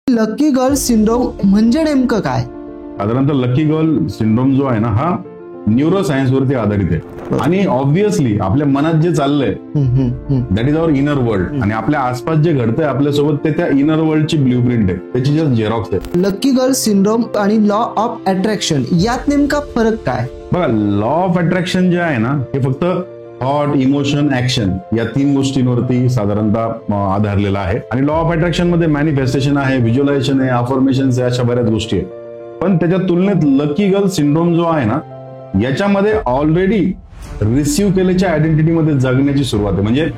Lucky girl syndrome म्हणजे नेमकं काय? साधारणतः लकी गर्ल सिंड्रोम जो आहे ना, हा न्यूरो सायन्स वरती आधारित आहे. आणि ऑब्व्हियसली आपल्या मनात जे चाललंय that is our inner world, आणि आपल्या आसपास जे घडतंय आपल्यासोबत ते त्या इनर वर्ल्डची ब्ल्यूप्रिंट आहे, त्याची जस्ट झेरॉक्स आहे. लकी गर्ल सिंड्रोम आणि लॉ ऑफ अट्रॅक्शन यात नेमका फरक काय? बघा, लॉ ऑफ अट्रॅक्शन जे आहे ना, हे फक्त थॉट, इमोशन, ऍक्शन या 3 गोष्टींवरती साधारणतः आधारलेला आहे. आणि लॉ ऑफ अट्रॅक्शन मध्ये मॅनिफेस्टेशन आहे, व्हिज्युअलायझेशन आहे, अफर्मेशन आहे, अशा बऱ्याच गोष्टी आहेत. पण त्याच्या तुलनेत लकी गर्ल सिंड्रोम जो आहे ना, याच्यामध्ये ऑलरेडी रिसिव्ह केल्याच्या आयडेंटिटीमध्ये जगण्याची सुरुवात आहे. म्हणजे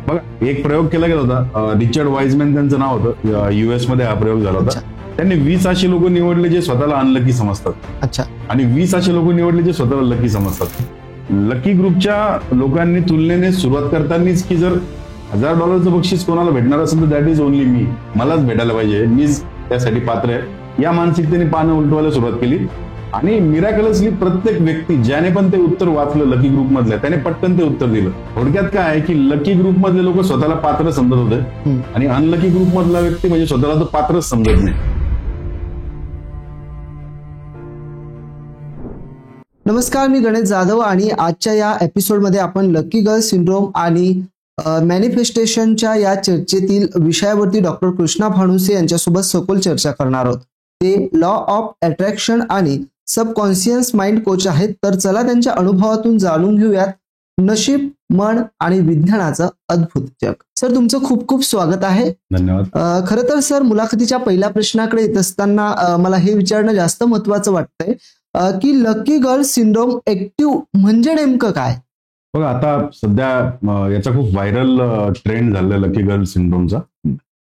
बघा, एक प्रयोग केला गेला होता, रिचर्ड वाइजमॅन त्यांचं नाव होतं, US मध्ये हा प्रयोग झाला होता. त्यांनी 20 असे लोक निवडले जे स्वतःला अनलकी समजतात. अच्छा. आणि 20 असे लोक निवडले जे स्वतःला लकी समजतात. लकी ग्रुपच्या लोकांनी तुलनेने सुरुवात करतानाच की जर $1000 बक्षीस कोणाला भेटणार असेल तर दॅट इज ओनली मी, मलाच भेटायला पाहिजे, मीच त्यासाठी पात्र आहे, या मानसिकतेने पानं उलटवायला सुरुवात केली. आणि मिरॅकलसली प्रत्येक व्यक्ती ज्याने पण ते उत्तर वाचलं लकी ग्रुप मधल्या, त्याने पटकन ते उत्तर दिलं. थोडक्यात काय आहे की लकी ग्रुप मधले लोक स्वतःला पात्र समजत होते आणि अनलकी ग्रुप मधला व्यक्ती म्हणजे स्वतःला तो पात्रच समजत नाही. नमस्कार, मी गणेश जाधव आणि आजच्या या एपिसोडमध्ये आपण लकी गर्ल सिंड्रोम आणि मॅनिफेस्टेशनच्या या चर्चेतील विषयावरती डॉक्टर कृष्णा भानुसे यांच्यासोबत सखोल चर्चा करणार आहोत. ते लॉ ऑफ अट्रॅक्शन आणि सबकॉन्शियस माइंड कोच आहेत. तर चला त्यांच्या अनुभवातून जाणून घेऊयात नशीब, मन आणि विज्ञानाचं अद्भुत जग. सर, तुमचं खूप खूप स्वागत आहे. धन्यवाद. खरं तर सर, मुलाखतीच्या पहिल्या प्रश्नाकडे येत असताना मला हे विचारणं जास्त महत्वाचं वाटतंय की लकी गर्ल सिंड्रोम ऍक्टिव्ह म्हणजे नेमकं काय? बघा, आता सध्या याचा खूप व्हायरल ट्रेंड झालाय लकी गर्ल सिंड्रोमचा.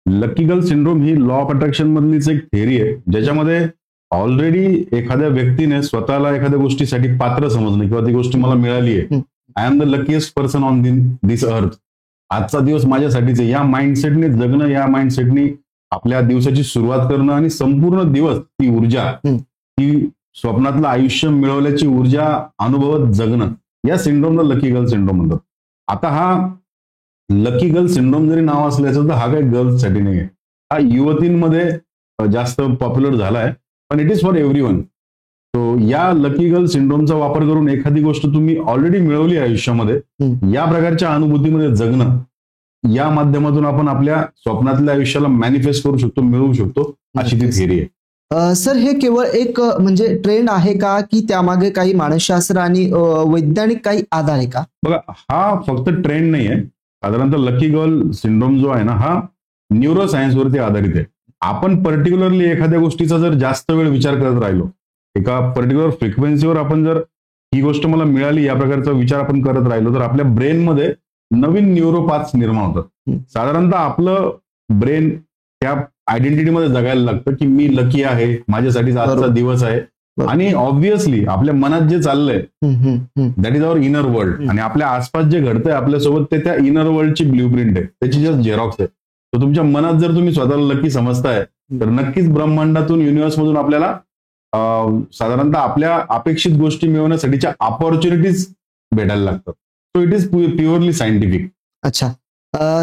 लकी गर्ल सिंड्रोम ही लॉ ऑफ अट्रॅक्शन मधलीच एक थेअरी आहे, ज्याच्यामध्ये ऑलरेडी एखाद्या व्यक्तीने स्वतःला एखाद्या गोष्टीसाठी पात्र समजणं किंवा ती गोष्ट मला मिळाली आहे, I am the luckiest person on this earth, आजचा दिवस माझ्यासाठीच आहे, या माइंडसेटने जगणं, या माइंडसेटने आपल्या दिवसाची सुरुवात करणं आणि संपूर्ण दिवस ती ऊर्जा, ती स्वप्नातलं आयुष्य मिळवल्याची ऊर्जा अनुभवत जगणं, या सिंड्रोमला लकी गर्ल सिंड्रोम म्हणतात. आता हा लकी गर्ल सिंड्रोम जरी नाव असल्याचं तर हा काही गर्ल्ससाठी नाही आहे, हा युवतींमध्ये जास्त पॉप्युलर झालाय, पण it is for everyone. So या लकी गर्ल सिंड्रोमचा वापर करून एखादी गोष्ट तुम्ही ऑलरेडी मिळवली आयुष्यामध्ये, या प्रकारच्या अनुभूतीमध्ये जगणं, या माध्यमातून आपण आपल्या स्वप्नातल्या आयुष्याला मॅनिफेस्ट करू शकतो, मिळवू शकतो, अशी ती थिअरी आहे. सर, हे केवळ एक म्हणजे ट्रेंड आहे का, की त्यामागे काही मानसशास्त्र आणि वैज्ञानिक काही आधार आहे का? बघा, हा फक्त ट्रेंड नाही आहे. साधारणतः लकी गर्ल सिंड्रोम जो आहे ना, हा न्यूरो सायन्स वरती आधारित आहे. आपण पर्टिक्युलरली एखाद्या गोष्टीचा जर जास्त वेळ विचार करत राहिलो, एका पर्टिक्युलर फ्रिक्वेन्सीवर आपण जर ही गोष्ट मला मिळाली या प्रकारचा विचार आपण करत राहिलो, तर आपल्या ब्रेनमध्ये नवीन न्यूरोपाथ्स निर्माण होतात. साधारणतः आपलं ब्रेन त्या आयडेंटिटीमध्ये जगायला लागतं की मी लकी आहे, माझ्यासाठी आजचा दिवस आहे. आणि ऑब्व्हियसली आपल्या मनात जे चाललंय that is our inner world, आणि आपल्या आसपास जे घडतंय आपल्यासोबत ते त्या इनर वर्ल्डची ब्ल्यूप्रिंट आहे, त्याची जस्ट झेरॉक्स आहे. तर तुमच्या मनात जर तुम्ही स्वतःला लकी समजताय तर नक्कीच ब्रह्मांडातून, युनिव्हर्समधून आपल्याला साधारणतः आपल्या अपेक्षित गोष्टी मिळवण्यासाठीच्या ऑपॉर्च्युनिटीज भेटायला लागतात. So it is purely scientific. अच्छा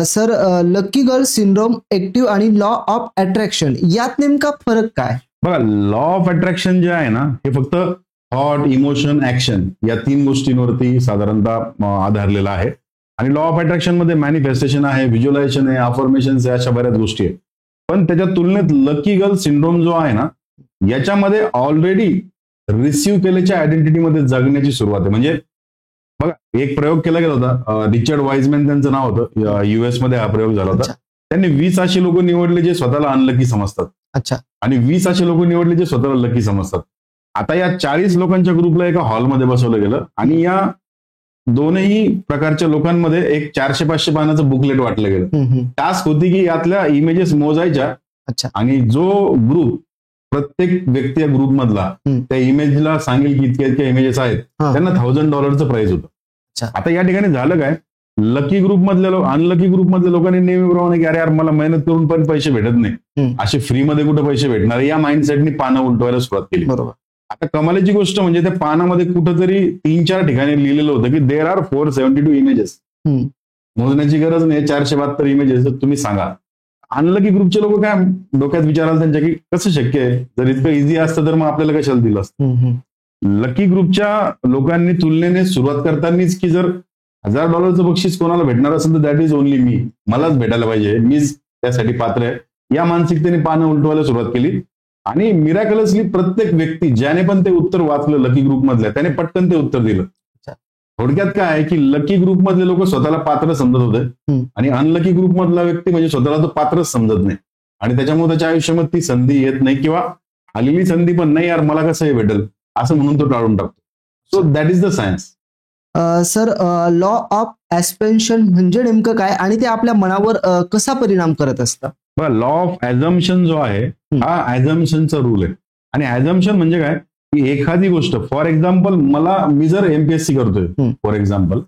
sir, lucky girl syndrome active आणि लॉ ऑफ अट्रॅक्शन यात नेमका फरक काय? बघा, लॉ ऑफ अट्रॅक्शन जे आहे ना, हे फक्त थॉट, इमोशन, ऍक्शन या 3 गोष्टींवरती साधारणतः आधारलेला आहे. आणि लॉ ऑफ अट्रॅक्शन मध्ये मॅनिफेस्टेशन आहे, व्हिज्युअलायझेशन आहे, अफर्मेशन आहे, अशा बऱ्याच गोष्टी आहेत. पण त्याच्या तुलनेत लकी गर्ल सिंड्रोम जो आहे ना, याच्यामध्ये ऑलरेडी रिसिव्ह केल्याच्या आयडेंटिटीमध्ये जगण्याची सुरुवात आहे. म्हणजे बघा, एक प्रयोग केला गेला होता, रिचर्ड वाइजमॅन त्यांचं नाव होतं, US मध्ये हा प्रयोग झाला होता. त्यांनी 20 असे लोक निवडले जे स्वतःला अनलकी समजतात. अच्छा. आणि 20 असे लोक निवडले जे स्वतःला लकी समजतात. आता या 40 लोकांच्या ग्रुपला एका हॉलमध्ये बसवलं गेलं आणि या दोनही प्रकारच्या लोकांमध्ये एक 400-500 पानाचं बुकलेट वाटलं गेलं. टास्क होती की यातल्या इमेजेस मोजायच्या. आणि जो ग्रुप, प्रत्येक व्यक्ती या ग्रुप मधला त्या इमेजला सांगेल की इतक्या इतक्या इमेजेस आहेत, त्यांना $1000 प्राइज होतं. आता या ठिकाणी झालं काय, लकी ग्रुप मधल्या अनलकी ग्रुप मधल्या लोकांनी नेहमीप्रमाणे की अरे यार, मला मेहनत करून पण पैसे भेटत नाही, असे फ्रीमध्ये कुठे पैसे भेटणार, या माइंडसेटनी पानं उलटवायला सुरुवात केली. बरोबर. आता कमालीची गोष्ट म्हणजे त्या पानामध्ये कुठंतरी 3-4 ठिकाणी लिहिलेलं होतं की देर आर 472 इमेजेस. मोजण्याची गरज नाही, 472 इमेजेस तुम्ही सांगा. अनलकी ग्रुपचे लोक काय डोक्यात विचाराल त्यांच्या की कसं शक्य आहे, जर इतकं इझी असतं तर मग आपल्याला कशाला दिलं असतं. लकी ग्रुपच्या लोकांनी तुलनेने सुरुवात करतानाच की जर $1000 बक्षीस कोणाला भेटणार असेल तर दॅट इज ओनली मी, मलाच भेटायला पाहिजे, मीच त्यासाठी पात्र आहे, या मानसिकतेने पानं उलटवायला सुरुवात केली. आणि मिराकलसली प्रत्येक व्यक्ती ज्याने पण ते उत्तर वाचलं लकी ग्रुप मधल्या त्याने पटकन ते उत्तर दिलं. थोडक्यात काय आहे की लकी ग्रुप मधले लोक स्वतःला पात्र समजत होते आणि अनलकी ग्रुप मधला व्यक्ती म्हणजे स्वतःला तो पात्रच समजत नाही आणि त्याच्यामुळे त्याच्या आयुष्यामध्ये ती संधी येत नाही किंवा आलेली संधी पण नाही यार मला कसं हे भेटेल असं म्हणून तो टाळून टाकतो. So that is the science. Sir, law of assumption म्हणजे नेमकं काय आणि ते आपल्या मनावर कसा परिणाम करत असतं? बघा, लॉ ऑफ ऍझम्पशन जो आहे हा ऍझम्पशनचा रूल आहे. आणि ऍझम्पशन म्हणजे काय की एखादी गोष्ट, फॉर एक्झाम्पल मी जर एमपीएससी करतोय फॉर एक्झाम्पल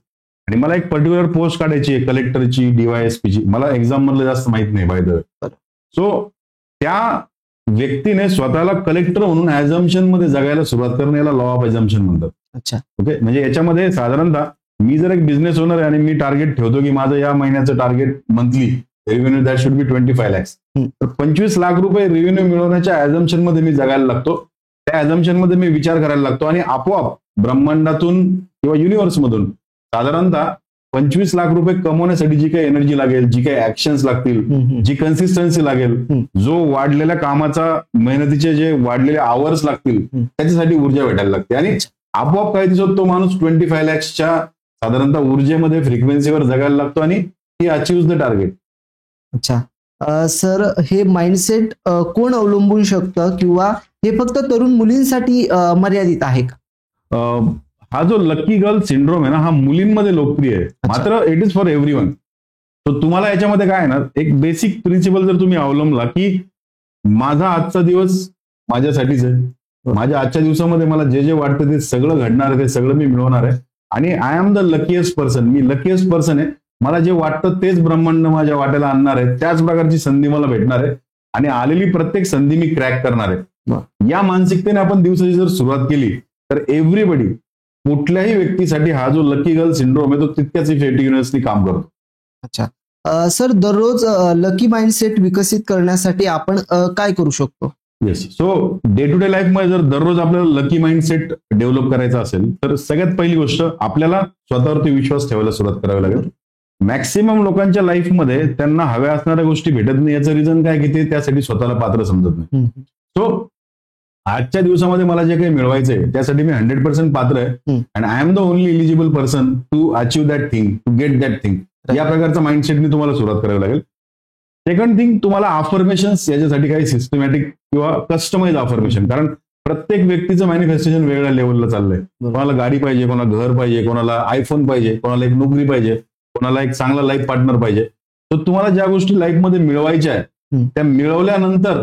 आणि मला एक पर्टिक्युलर पोस्ट काढायची आहे कलेक्टरची, डीवायएसपीची, मला एक्झाम मधलं जास्त माहित नाही बाय द वे. सो त्या व्यक्तीने स्वतःला कलेक्टर म्हणून ऍझम्पशन मध्ये जगायला सुरुवात करणं याला लॉ ऑफ ऍझम्पशन म्हणतात. अच्छा. ओके, म्हणजे याच्यामध्ये साधारणतः मी जर एक बिझनेस ओनर आहे आणि मी टार्गेट ठेवतो की माझं या महिन्याचं target monthly revenue that should be 25 lakhs, तर 25 लाख रुपये रेव्हेन्यू मिळवण्याच्या ऍझम्पशन मध्ये मी जगायला लागतो. त्या ऍझम्पशन मध्ये मी विचार करायला लागतो आणि आपोआप ब्रह्मांडातून किंवा युनिव्हर्स मधून साधारणतः 25 लाख रुपये कमवण्यासाठी जी काही एनर्जी लागेल, जी काही ऍक्शन्स लागतील, जी कन्सिस्टन्सी लागेल, जो वाढलेल्या कामाचा मेहनतीचे जे वाढलेले आवर्स लागतील त्याच्यासाठी ऊर्जा भेटायला लागते आणि आपोआप काही दिवसात तो माणूस 25 lakhsच्या साधारणतः ऊर्जेमध्ये फ्रिक्वेन्सीवर जगायला लागतो आणि ही अचीव्ह द टार्गेट. अच्छा. सर, हे माइंडसेट कोण अवलंबून शकतं किंवा हे फक्त तरुण मुलींसाठी मर्यादित आहे का? हा जो लकी गर्ल सिंड्रोम आहे ना हा मुलींमध्ये लोकप्रिय आहे, मात्र इट इज फॉर एव्हरीवन. तर तुम्हाला याच्यामध्ये काय आहे ना, एक बेसिक प्रिन्सिपल जर तुम्ही अवलंबला की माझा आजचा दिवस माझ्यासाठीच आहे, माझ्या आजच्या दिवसामध्ये मला जे जे वाटतं ते सगळं घडणार आहे, ते सगळं मी मिळवणार आहे आणि I am the luckiest person, me luckiest person आहे, मला जे वाटतं तेच ब्रह्मांड माझ्या वाट्याला आणणार आहे, त्याच प्रकारची संधी मला भेटणार आहे आणि आलेली प्रत्येक संधी मी क्रॅक करणार आहे. या मानसिकतेने आपण दिवसाची जर सुरुवात केली तर एव्हरीबडी, कुठल्याही व्यक्तीसाठी हा जो लकी गर्ल सिंड्रोम आहे तो तितक्याच इफेक्टिव्हनेसली काम करतो. अच्छा. सर, दररोज लकी माइंडसेट विकसित करण्यासाठी आपण काय करू शकतो? Yes. So day to day life मध्ये जर दररोज आपल्याला लकी माइंडसेट डेव्हलप करायचा असेल तर सगळ्यात पहिली गोष्ट आपल्याला स्वतःवरती विश्वास ठेवायला सुरुवात करावी लागेल. मॅक्सिमम लोकांच्या लाईफमध्ये त्यांना हव्या असणाऱ्या गोष्टी भेटत नाही, याचं रिझन काय की ते त्यासाठी स्वतःला पात्र समजत नाही. सो आजच्या दिवसामध्ये मला जे काही मिळवायचंय त्यासाठी मी 100% पात्र आहे and I am the only eligible person to achieve that thing, to get that thing. या प्रकारचा माइंडसेटने तुम्हाला सुरुवात करावी लागेल. सेकंड थिंग, तुम्हाला अफर्मेशन्स याच्यासाठी काही सिस्टमॅटिक किंवा कस्टमाइज अफर्मेशन, कारण प्रत्येक व्यक्तीचं मॅनिफेस्टेशन वेगळ्या लेवलला चाललंय. कोणाला गाडी पाहिजे, कोणाला घर पाहिजे, कोणाला आयफोन पाहिजे, कोणाला एक नोकरी पाहिजे, कोणाला एक चांगला लाईफ पार्टनर पाहिजे. तर तुम्हाला ज्या गोष्टी लाईफमध्ये मिळवायच्या आहेत त्या मिळवल्यानंतर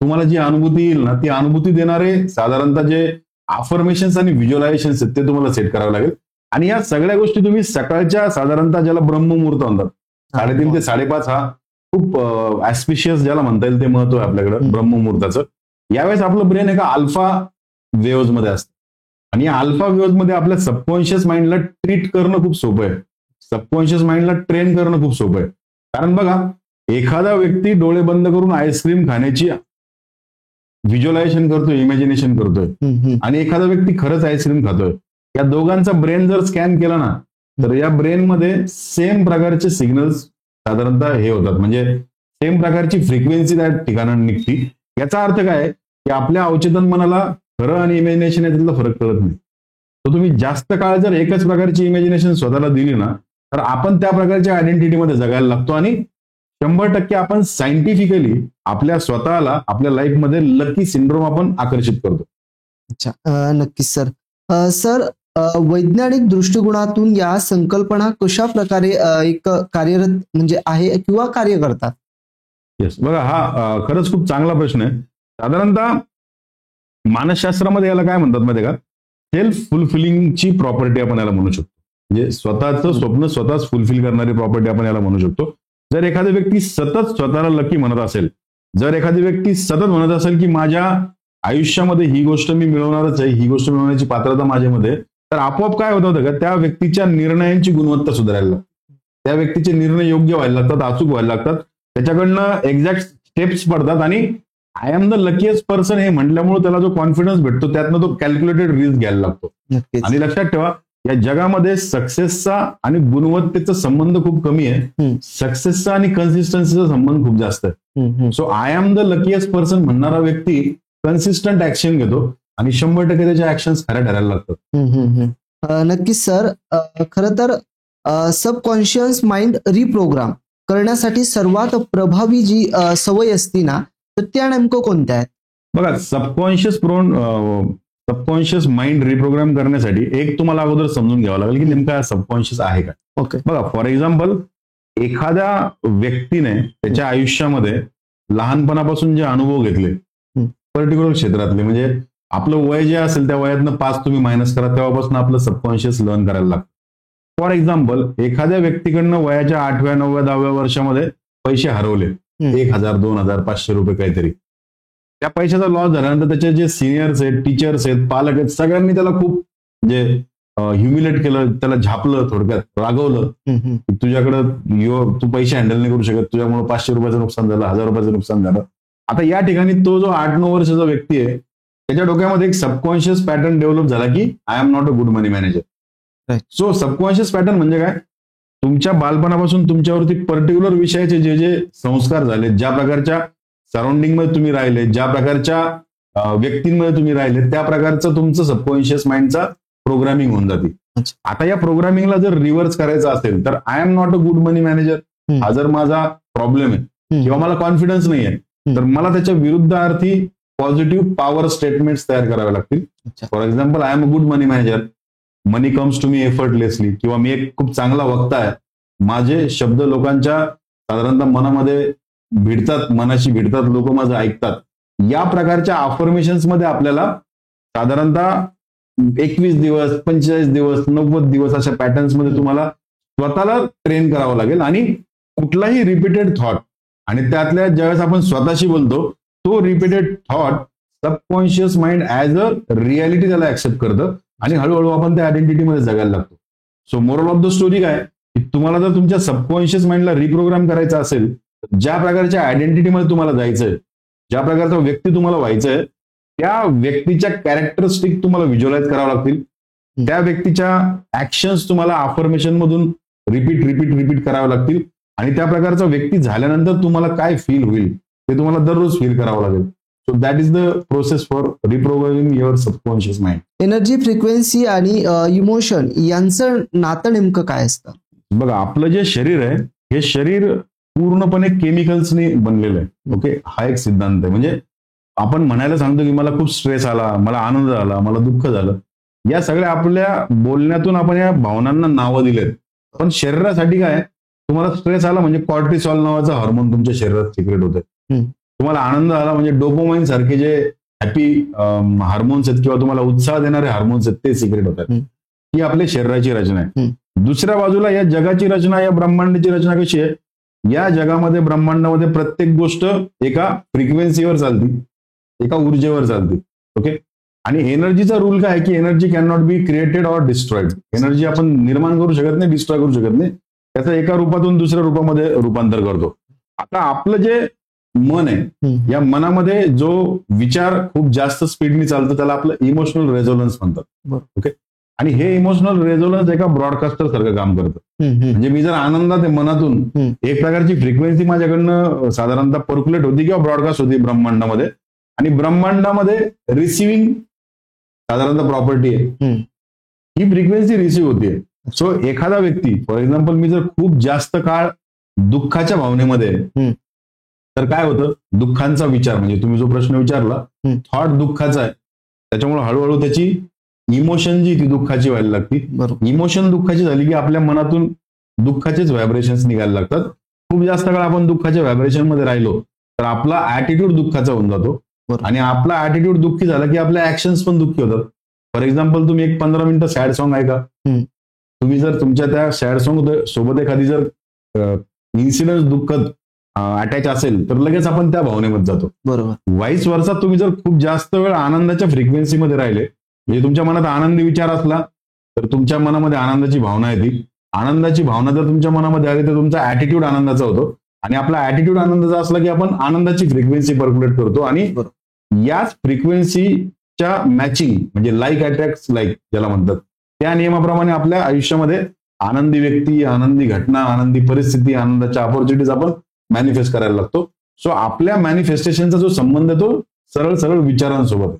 तुम्हाला जी अनुभूती येईल ना ती अनुभूती देणारे साधारणतः जे अफर्मेशन्स आणि व्हिज्युअलायझेशन्स आहेत ते तुम्हाला सेट करावे लागेल. आणि या सगळ्या गोष्टी तुम्ही सकाळच्या साधारणतः ज्याला ब्रह्ममुहूर्त म्हणतात 3:30 ते 5:30 हा खूप ऍस्पिशियस ज्याला म्हणता येईल ते महत्व आहे आपल्याकडे ब्रह्ममुहूर्ताचं. यावेळेस आपलं ब्रेन एका अल्फा वेव्हज मध्ये असतं आणि या अल्फा वेव्हज मध्ये आपल्या सबकॉन्शियस माइंडला ट्रीट करणं खूप सोपं आहे, सबकॉन्शियस माइंडला ट्रेन करणं खूप सोपं आहे. कारण बघा, एखादा व्यक्ती डोळे बंद करून आईस्क्रीम खाण्याची व्हिज्युअलायझेशन करतोय, इमॅजिनेशन करतोय आणि एखादा व्यक्ती खरंच आईस्क्रीम खातोय. या दोघांचा ब्रेन जर स्कॅन केला ना तर या ब्रेनमध्ये सेम प्रकारचे सिग्नल्स साधारणतः हे होतात, म्हणजे सेम प्रकारची फ्रिक्वेन्सी त्या ठिकाणांना निघती. याचा अर्थ काय की आपल्या अवचेतन मनाला खरं आणि इमॅजिनेशन यातला फरक कळत नाही. तर तुम्ही जास्त काळ जर एकच प्रकारची इमॅजिनेशन स्वतःला दिली ना तर आपण त्या प्रकारच्या आयडेंटिटीमध्ये जगायला लागतो आणि 100% आपण सायंटिफिकली आपल्या स्वतःला आपल्या लाईफमध्ये लकी सिंड्रोम आपण आकर्षित करतो. अच्छा. नक्कीच सर. सर, वैज्ञानिक दृष्टिकोनातून या संकल्पना कशा प्रकारे एक कार्यरत म्हणजे आहे किंवा कार्य करतात? येस, बघा हा खरंच खूप चांगला प्रश्न आहे. साधारणतः मानसशास्त्रामध्ये याला काय म्हणतात माहिती आहे का, सेल्फ फुलफिलिंगची प्रॉपर्टी आपण याला म्हणू शकतो. म्हणजे स्वतःचं स्वप्न स्वतःच फुलफिल करणारी प्रॉपर्टी आपण याला म्हणू शकतो. जर एखादी व्यक्ती सतत स्वतःला लकी म्हणत असेल, जर एखादी व्यक्ती सतत म्हणत असेल की माझ्या आयुष्यामध्ये ही गोष्ट मी मिळवणारच आहे, ही गोष्ट मिळवण्याची पात्रता माझ्यामध्ये, तर आपोआप काय होतं का त्या व्यक्तीच्या निर्णयांची गुणवत्ता सुधारायला लागते, त्या व्यक्तीचे निर्णय योग्य व्हायला लागतात, अचूक व्हायला लागतात त्याच्याकडनं एक्झॅक्ट स्टेप्स पडतात आणि I am the luckiest person हे म्हटल्यामुळे त्याला जो कॉन्फिडन्स भेटतो त्यातनं तो कॅल्क्युलेटेड रिस्क घ्यायला लागतो. नक्कीच. आणि लक्षात ठेवा, या जगामध्ये सक्सेसचा आणि गुणवत्तेचा संबंध खूप कमी आहे, सक्सेसचा आणि कन्सिस्टन्सीचा संबंध खूप जास्त आहे. So I am the luckiest person म्हणणारा व्यक्ती कन्सिस्टंट ऍक्शन घेतो आणि 100% त्याच्या ऍक्शन खऱ्या ठरायला लागतात. नक्कीच सर. खरं तर सबकॉन्शियस माइंड रिप्रोग्राम करण्यासाठी सर्वात प्रभावी जी सवय असती ना, तर त्या नेमकं कोणत्या आहेत? बघा, सबकॉन्शियस माइंड रिप्रोग्राम करण्यासाठी एक तुम्हाला अगोदर समजून घ्यावं लागेल की नेमका सबकॉन्शियस आहे का. ओके. बघा, फॉर एक्झाम्पल, एखाद्या व्यक्तीने त्याच्या आयुष्यामध्ये लहानपणापासून जे अनुभव घेतले पर्टिक्युलर क्षेत्रातले, म्हणजे आपलं वय जे असेल त्या वयातनं 5 तुम्ही मायनस करा, तेव्हापासून आपलं सबकॉन्शियस लर्न करायला लागतं. फॉर एक्झाम्पल, एखाद्या व्यक्तीकडनं वयाच्या 8व्या 9व्या 10व्या वर्षामध्ये पैसे हरवले, 1000 2000 500 रुपये काहीतरी. त्या पैशाचा लॉस झाल्यानंतर त्याचे जे सिनियर्स आहेत, टीचर्स आहेत, पालक आहेत, सगळ्यांनी त्याला खूप म्हणजे ह्युमिलेट केलं, त्याला झापलं, थोडक्यात रागवलं की तुझ्याकडं तू पैसे हँडल नाही करू शकत, तुझ्यामुळे 500 रुपयाचं नुकसान झालं, 1000 रुपयाचं नुकसान झालं. आता या ठिकाणी तो जो 8-9 वर्षाचा व्यक्ती आहे त्याच्या डोक्यामध्ये एक सबकॉन्शियस पॅटर्न डेव्हलप झाला की I am not a good money manager. So subconscious pattern म्हणजे काय? तुमच्या बालपणापासून तुमच्यावरती पर्टिक्युलर विषयाचे जे जे संस्कार झाले, ज्या प्रकारच्या सराउंडिंग मध्ये तुम्ही राहिले, ज्या प्रकारच्या व्यक्तींमध्ये तुम्ही राहिले, त्या प्रकारचं तुमचं सबकॉन्शियस माइंडचा प्रोग्रामिंग होऊन जाते. आता या प्रोग्रामिंगला जर रिव्हर्स करायचं असेल तर I am not a good money manager हा जर माझा प्रॉब्लेम आहे किंवा मला कॉन्फिडन्स नाही आहे, तर मला त्याच्या विरुद्धार्थी पॉझिटिव्ह पॉवर स्टेटमेंट्स तयार करावे लागतील. For example, I am a good money manager, money comes to me effortlessly, किंवा मी एक खूप चांगला वक्ता आहे, माझे शब्द लोकांच्या साधारणतः मनामध्ये भिडतात, मनाशी भिडतात, लोक माझं ऐकतात. या प्रकारच्या अफर्मेशन्स मध्ये आपल्याला साधारणतः 21 दिवस 45 दिवस 90 दिवस अशा पॅटर्न्स मध्ये तुम्हाला स्वतःला ट्रेन करावं लागेल. आणि कुठलाही रिपीटेड थॉट, आणि त्यातल्या ज्यावेळेस आपण स्वतःशी बोलतो तो repeated thought subconscious mind as a reality त्याला ऍक्सेप्ट करतं आणि हळूहळू आपण त्या आयडेंटिटीमध्ये जगायला लागतो. So moral of the story काय की तुम्हाला जर तुमच्या सबकॉन्शियस माइंडला रिप्रोग्राम करायचं असेल, ज्या प्रकारच्या आयडेंटिटीमध्ये तुम्हाला जायचंय, ज्या प्रकारचा व्यक्ती तुम्हाला व्हायचंय, त्या व्यक्तीच्या कॅरेक्टरिस्टिक तुम्हाला व्हिज्युअलाइज करावं लागतील. त्या व्यक्तीच्या ऍक्शन्स तुम्हाला अफर्मेशन मधून रिपीट करावे लागतील. आणि त्या प्रकारचा व्यक्ती झाल्यानंतर तुम्हाला काय फील होईल ते तुम्हाला दररोज फील करावं लागेल. So that is the process for reprogramming your subconscious mind. Energy, frequency आणि इमोशन यांचं नातं नेमकं काय असतं? बघा, आपलं जे शरीर आहे हे शरीर पूर्णपणे केमिकल्सने बनलेलं आहे. ओके, हा एक सिद्धांत आहे. म्हणजे आपण म्हणायला सांगतो की मला खूप स्ट्रेस आला, मला आनंद आला, मला दुःख झालं, या सगळ्या आपल्या बोलण्यातून आपण या भावनांना नावं दिलेत. पण शरीरासाठी काय, तुम्हाला स्ट्रेस आला म्हणजे कॉर्टिसॉल नावाचा हार्मोन तुमच्या शरीरात सिक्रेट होते. तुम्हाला आनंद आला म्हणजे डोपामाइन सारखे जे हॅपी हार्मोन्स आहेत किंवा तुम्हाला उत्साह देणारे हार्मोन्स आहेत ते सिक्रेट होतात. ही आपल्या शरीराची रचना आहे. दुसऱ्या बाजूला या जगाची रचना, या ब्रह्मांडाची रचना कशी आहे? या जगामध्ये, ब्रह्मांडामध्ये प्रत्येक गोष्ट एका फ्रिक्वेन्सीवर चालती, एका ऊर्जेवर चालते. ओके, आणि एनर्जीचा रूल काय आहे की energy can not be created or destroyed. Energy आपण निर्माण करू शकत नाही, डिस्ट्रॉय करू शकत नाही, त्याचं एका रूपातून दुसऱ्या रूपामध्ये रूपांतर करतो. आता आपलं जे मन आहे, या मनामध्ये जो विचार खूप जास्त स्पीडनी चालतो त्याला आपलं इमोशनल रेझोनन्स म्हणतात. ओके, आणि हे इमोशनल रेझोनन्स एका ब्रॉडकास्टर सारखं काम करतं. म्हणजे मी जर आनंदात आहे मनातून, एक प्रकारची फ्रिक्वेन्सी माझ्याकडनं साधारणतः पर्क्युलेट होती किंवा ब्रॉडकास्ट होती ब्रह्मांडामध्ये, आणि ब्रह्मांडामध्ये रिसिव्हिंग साधारणतः प्रॉपर्टी आहे, ही फ्रिक्वेन्सी रिसिव्ह होतीये. सो एखादा व्यक्ती, फॉर एक्झाम्पल, मी जर खूप जास्त काळ दुःखाच्या भावनेमध्ये, तर काय होतं, दुःखांचा विचार, म्हणजे तुम्ही जो प्रश्न विचारला, थॉट दुःखाचा आहे, त्याच्यामुळे हळूहळू त्याची इमोशन जी ती दुःखाची व्हायला लागती. इमोशन दुःखाची झाली की आपल्या मनातून दुःखाचेच व्हायब्रेशन्स निघायला लागतात. खूप जास्त काळ आपण दुःखाच्या व्हायब्रेशन मध्ये राहिलो तर आपला ऍटिट्यूड दुःखाचा होऊन जातो, आणि आपला ऍटिट्यूड दुःखी झाला की आपल्या ऍक्शन्स पण दुःखी होतात. फॉर एक्झाम्पल, तुम्ही एक 15 मिनिटं सॅड सॉन्ग ऐका, तुम्ही जर तुमच्या त्या सॅड सॉन्ग सोबत एखादी जर इन्सिडेंट दुःखद अटॅच असेल तर लगेच आपण त्या भावनेमध्ये जातो. बरोबर. वाईस वर्षात तुम्ही जर खूप जास्त वेळ आनंदाच्या फ्रिक्वेन्सीमध्ये राहिले, म्हणजे तुमच्या मनात आनंदी विचार असला तर तुमच्या मनामध्ये आनंदाची भावना येते. आनंदाची भावना जर तुमच्या मनामध्ये आली तर तुमचा ऍटिट्यूड आनंदाचा होतो, आणि आपला ऍटिट्यूड आनंदाचा असला की आपण आनंदाची फ्रिक्वेन्सी पर्क्युलेट करतो आणि याच फ्रिक्वेन्सीच्या मॅचिंग म्हणजे लाईक अट्रॅक्ट लाईक ज्याला म्हणतात, त्या नियमाप्रमाणे आपल्या आयुष्यामध्ये आनंदी व्यक्ती, आनंदी घटना, आनंदी परिस्थिती, आनंदाच्या ऑपॉर्च्युनिटीज आपण मॅनिफेस्ट करायला लागतो. सो आपल्या मॅनिफेस्टेशनचा जो संबंध आहे तो सरळ सरळ विचारांसोबत.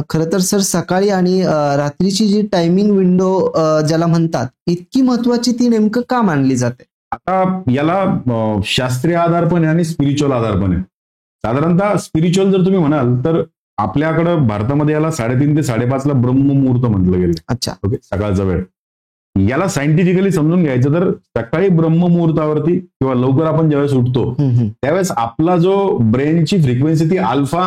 खरं तर सर सकाळी आणि रात्रीची जी टायमिंग विंडो ज्याला म्हणतात, इतकी महत्वाची ती नेमकं का मानली जाते? आता याला शास्त्रीय आधार पण आहे आणि स्पिरिच्युअल आधार पण आहे. साधारणतः स्पिरिच्युअल जर तुम्ही म्हणाल तर आपल्याकडं भारतामध्ये याला 3:30 ते 5:30 ब्रह्ममुहूर्त म्हटलं गेलं. अच्छा. ओके, सकाळचा वेळ. याला सायंटिफिकली समजून घ्यायचं तर सकाळी ब्रह्ममुहूर्तावरती किंवा लवकर आपण ज्यावेळेस उठतो त्यावेळेस आपला जो ब्रेनची फ्रिक्वेन्सी ती अल्फा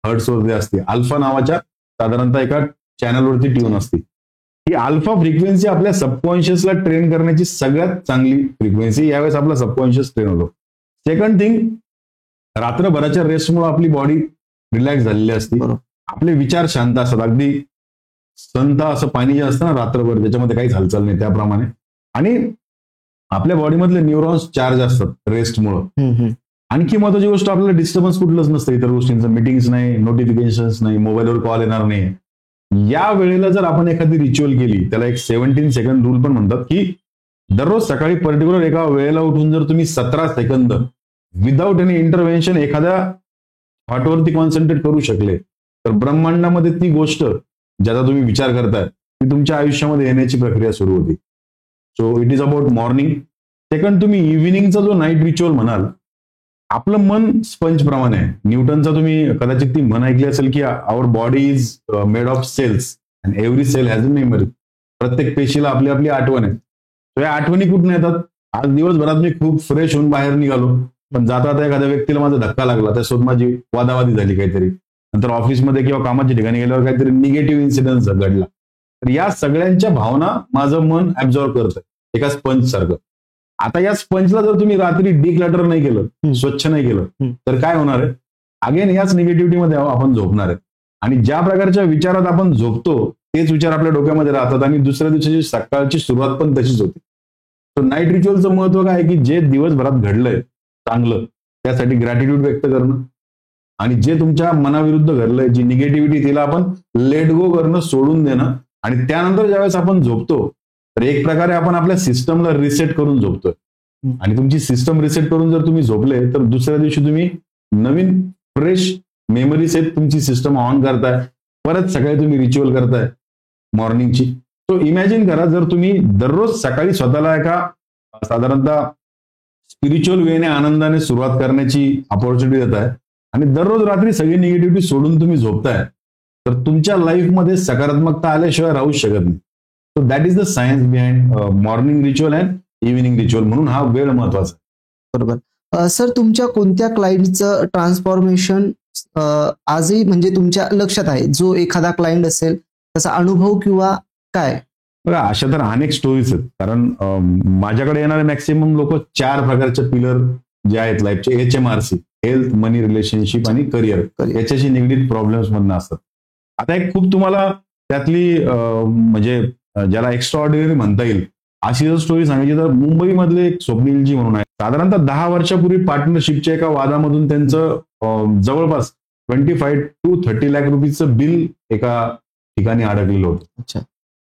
हर्ट्सवरती असते. अल्फा नावाच्या साधारणतः एका चॅनलवरती ट्यून असते. ही अल्फा फ्रिक्वेन्सी आपल्या सबकॉन्शियसला ट्रेन करण्याची सगळ्यात चांगली फ्रिक्वेन्सी. यावेळेस आपला सबकॉन्शियस ट्रेन होतो. सेकंड थिंग, रात्रभराच्या रेस्टमुळे आपली बॉडी रिलॅक्स झालेली असते. आपले विचार शांत असतात. अगदी संत असं पाणी जे असतं ना रात्रभर, ज्याच्यामध्ये काहीच हालचाल नाही त्याप्रमाणे. आणि आपल्या बॉडीमधले न्यूरॉन्स चार्ज असतात रेस्टमुळं. आणखी महत्वाची गोष्ट, आपल्याला डिस्टर्बन्स कुठलंच नसतं. इतर गोष्टींचं मीटिंग्स नाही, नोटिफिकेशन्स नाही, मोबाईलवर कॉल येणार नाही. या वेळेला जर आपण एखादी रिच्युअल केली, त्याला एक 17 सेकंड रूल पण म्हणतात, की दररोज सकाळी पर्टिक्युलर एका वेळेला उठून जर तुम्ही 17 सेकंद विदाऊट एनी इंटरव्हेन्शन एखाद्या थॉटवरती कॉन्सन्ट्रेट करू शकले तर ब्रह्मांडामध्ये ती गोष्ट ज्याचा तुम्ही विचार करताय ती तुमच्या आयुष्यामध्ये येण्याची प्रक्रिया सुरू होती. So it is about morning. Second, तुम्ही इव्हिनिंगचा जो नाईट रिच्युअल म्हणाल, आपलं मन स्पंज प्रमाणे आहे. न्यूटनचा तुम्ही कदाचित ती म्हण ऐकली असेल की our body is made of cells and every cell has a memory. प्रत्येक पेशीला आपली आपली आठवण आहे. तर या आठवणी कुठून येतात? आज दिवसभरात मी खूप फ्रेश होऊन बाहेर निघालो, पण जाता एखाद्या व्यक्तीला माझा धक्का लागला, त्यासोबत माझी वादावादी झाली काहीतरी, नंतर ऑफिसमध्ये किंवा कामाच्या ठिकाणी गेल्यावर काहीतरी निगेटिव्ह इन्सिडेंट घडला, तर या सगळ्यांच्या भावना माझं मन ऍब्झॉर्ब करतंय एका स्पंज सारखं. आता या स्पंजला जर तुम्ही रात्री डिक्लटर नाही केलं, स्वच्छ नाही केलं, तर काय होणार आहे? अगेन याच निगेटिव्हिटीमध्ये आपण झोपणार आहे. आणि ज्या प्रकारच्या विचारात आपण झोपतो तेच विचार आपल्या डोक्यामध्ये राहतात आणि दुसऱ्या दिवशीची सकाळची सुरुवात पण तशीच होते. तर नाईट रिच्युअलचं महत्व काय आहे की जे दिवसभरात घडलंय चांगलं, त्यासाठी ग्रॅटिट्यूड व्यक्त करणं, आणि जे तुमच्या मनाविरुद्ध घडलंय, जी निगेटिव्हिटी, तिला आपण लेट गो करणं, सोडून देणं. आणि त्यानंतर ज्यावेळेस आपण झोपतो तर एक प्रकारे आपण आपल्या सिस्टमला रिसेट करून झोपतोय. आणि तुमची सिस्टम रिसेट करून जर तुम्ही झोपले तर दुसऱ्या दिवशी तुम्ही नवीन फ्रेश मेमरी सेट तुमची सिस्टम ऑन करताय, परत सकाळी तुम्ही रिच्युअल करताय मॉर्निंगची. सो इमॅजिन करा, जर तुम्ही दररोज सकाळी स्वतःला एका साधारणतः स्पिरिच्युअल वेने आनंदाने सुरुवात करण्याची अपॉर्च्युनिटी देताय आणि दररोज रात्री सगळी निगेटिव्हिटी सोडून तुम्ही झोपताय, तर तुमच्या लाईफमध्ये सकारात्मकता आल्याशिवाय राहूच शकत नाही. So that is the science behind morning ritual and evening ritual. म्हणून हा वेळ महत्वाचा. बरोबर. सर, तुमच्या कोणत्या क्लायंटचं ट्रान्सफॉर्मेशन आजही म्हणजे तुमच्या लक्षात आहे, जो एखादा क्लायंट असेल त्याचा अनुभव किंवा काय? बघा, अशा तर अनेक स्टोरीज आहेत. कारण माझ्याकडे येणारे मॅक्सिमम लोक 4 प्रकारचे पिलर जे आहेत लाईफचे, HMRC, हेल्थ, मनी, रिलेशनशिप आणि करिअर, याच्याशी निगडीत प्रॉब्लेम्स मधनं असतात. आता एक खूप तुम्हाला त्यातली म्हणजे ज्याला एक्स्ट्रा ऑर्डिनरी म्हणता येईल अशी जर स्टोरी सांगायची तर मुंबईमधले एक स्वप्नीलजी म्हणून आहे. साधारणतः 10 वर्षापूर्वी पार्टनरशिपच्या एका वादामधून त्यांचं जवळपास 25 to 30 लाख रुपीचं बिल एका ठिकाणी अडकलेलं होतं. अच्छा.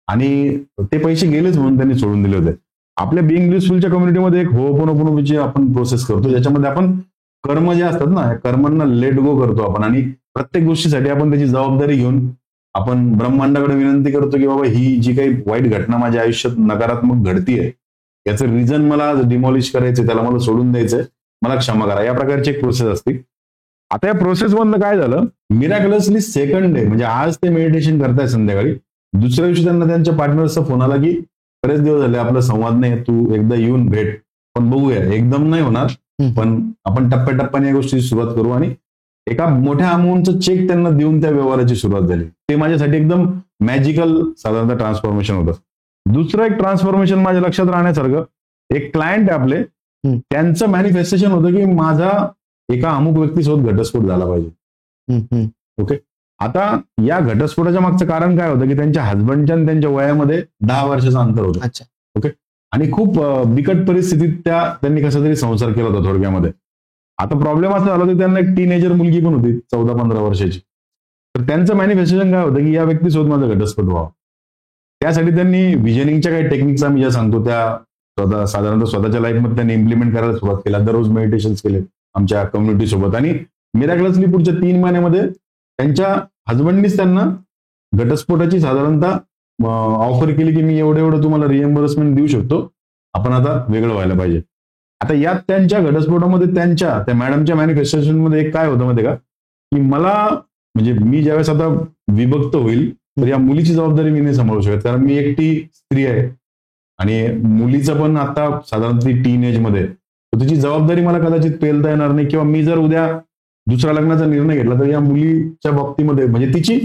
आणि ते पैसे गेलेच म्हणून त्यांनी सोडून दिले होते. आपल्या बिईंग ब्लिसफुलच्या कम्युनिटीमध्ये एक होपोनोपोनोची आपण प्रोसेस करतो, ज्याच्यामध्ये आपण कर्म जे असतात ना, कर्मांना लेट गो करतो आपण आणि प्रत्येक गोष्टीसाठी आपण त्याची जबाबदारी घेऊन आपण ब्रह्मांडाकडे विनंती करतो की बाबा ही जी काही वाईट घटना माझ्या आयुष्यात नकारात्मक घडतीये, याचं रिझन मला डिमॉलिश करायचंय, त्याला मला सोडून द्यायचंय, मला क्षमा करा. या प्रकारची एक प्रोसेस असते. आता या प्रोसेस मधलं काय झालं, मिराकलसली सेकंड डे म्हणजे आज ते मेडिटेशन करताय संध्याकाळी, दुसऱ्या दिवशी त्यांना त्यांच्या पार्टनरचा फोन आला की बरेच दिवस झाले आपला संवाद नाही, तू एकदा येऊन भेट, पण बघूया, एकदम नाही होणार, पण आपण टप्प्याटप्प्याने या गोष्टीची सुरुवात करू. आणि एका मोठ्या अमाऊंटचं चेक त्यांना देऊन त्या व्यवहाराची सुरुवात झाली. ते माझ्यासाठी एकदम मॅजिकल साधारणतः ट्रान्सफॉर्मेशन होतं. दुसरं एक ट्रान्सफॉर्मेशन माझ्या लक्षात राहण्यासारखं, एक क्लायंट आहे आपले, त्यांचं मॅनिफेस्टेशन होतं की माझा एका अमुक व्यक्तीसोबत घटस्फोट झाला पाहिजे. ओके. आता या घटस्फोटाच्या मागचं कारण काय होतं की त्यांच्या हसबंडच्या आणि त्यांच्या वयामध्ये 10 वर्षाचं अंतर होतं. अच्छा. ओके. आणि खूप बिकट परिस्थितीत त्यांनी कसा तरी संसार केला होता थोडक्यामध्ये. आता प्रॉब्लेम असा झाला की त्यांना एक टीनेजर मुलगी पण होती 14-15 वर्षाची. तर त्यांचं मॅनिफेस्टेशन काय होतं की या व्यक्तीसोबत माझा घटस्फोट व्हावा. त्यासाठी त्यांनी विजनिंगच्या काही टेक्निक्स आम्ही ज्या सांगतो त्या साधारणतः स्वतःच्या लाईफमध्ये त्यांनी इम्प्लिमेंट करायला सुरुवात केल्या. दररोज मेडिटेशन केले आमच्या कम्युनिटी सोबत आणि मिरॅक्युलसली पुढच्या 3 महिन्यामध्ये त्यांच्या हजबंडनीच त्यांना घटस्फोटाची साधारणतः ऑफर केली की मी एवढं तुम्हाला रिएम्बर्समेंट देऊ शकतो, आपण आता वेगळं व्हायला पाहिजे. आता यात त्यांच्या घटस्फोटामध्ये त्या मॅडमच्या मॅनिफेस्टेशन मध्ये एक काय होतं माहिती का, की मला म्हणजे मी ज्यावेळेस आता विभक्त होईल तर या मुलीची जबाबदारी मी नाही सांभाळू शकत, कारण मी एकटी स्त्री आहे आणि मुलीचं पण आता साधारणतः टीन मध्ये, तर तिची जबाबदारी मला कदाचित पेलता येणार नाही, किंवा मी जर उद्या दुसऱ्या लग्नाचा निर्णय घेतला तर या मुलीच्या बाबतीमध्ये म्हणजे तिची